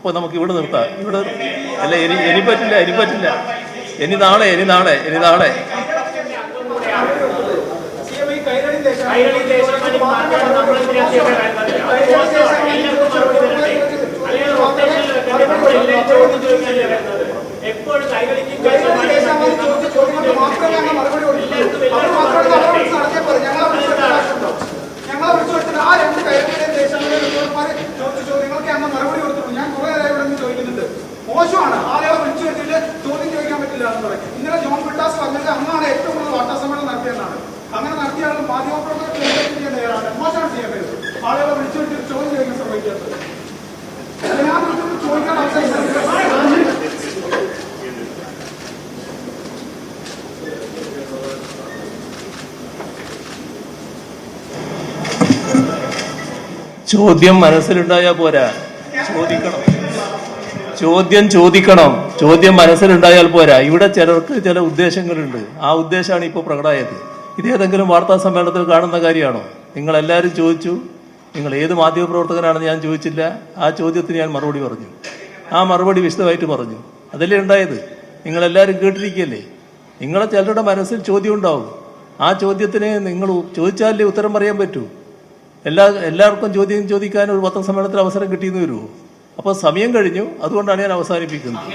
അപ്പോൾ നമുക്ക് ഇവിടെ നിർത്താം. ഇവിടെ അല്ല, ഇനി പറ്റില്ല. ഇനി നാളെ മോശമാണ്. ആളുകളെ വിളിച്ചു വെച്ചിട്ട് ചോദ്യം ചോദിക്കാൻ പറ്റില്ല എന്ന് പറയും. ഇന്നലെ ജോൺ ബ്രിട്ടാസ് പറഞ്ഞത് അങ്ങാണ് ഏറ്റവും കൂടുതൽ വാർത്താ സമ്മേളനം നടത്തിയെന്നാണ്. അങ്ങനെ നടത്തിയ ആൾ മാധ്യമപ്രവർത്തകർ മോശമാണ് ചെയ്യേണ്ടത്. ആളുകളെ വിളിച്ചു വെച്ചിട്ട് ചോദ്യം ചോദിക്കാൻ ശ്രമിക്കുന്നത്. ഞാൻ ചോദിക്കാൻ അവസരം ചോദ്യം മനസ്സിലുണ്ടായാൽ പോരാ, ചോദ്യം മനസ്സിലുണ്ടായാൽ പോരാ. ഇവിടെ ചിലർക്ക് ചില ഉദ്ദേശങ്ങളുണ്ട്. ആ ഉദ്ദേശമാണ് ഇപ്പോൾ പ്രകടമായത്. ഇതേതെങ്കിലും വാർത്താ സമ്മേളനത്തിൽ കാണുന്ന കാര്യമാണോ? നിങ്ങളെല്ലാവരും ചോദിച്ചു. നിങ്ങൾ ഏത് മാധ്യമപ്രവർത്തകനാണെന്ന് ഞാൻ ചോദിച്ചില്ല. ആ ചോദ്യത്തിന് ഞാൻ മറുപടി പറഞ്ഞു. ആ മറുപടി വിശദമായിട്ട് പറഞ്ഞു. അതല്ലേ ഉണ്ടായത്. നിങ്ങളെല്ലാവരും കേട്ടിരിക്കുകയല്ലേ. നിങ്ങളെ ചിലരുടെ മനസ്സിൽ ചോദ്യം ഉണ്ടാവും. ആ ചോദ്യത്തിന് നിങ്ങൾ ചോദിച്ചാലേ ഉത്തരം പറയാൻ പറ്റൂ. എല്ലാവർക്കും ചോദ്യം ചോദിക്കാൻ ഒരു പത്രസമ്മേളനത്തിൽ അവസരം കിട്ടിയെന്ന് വരുമോ? അപ്പോൾ സമയം കഴിഞ്ഞു. അതുകൊണ്ടാണ് ഞാൻ അവസാനിപ്പിക്കുന്നത്.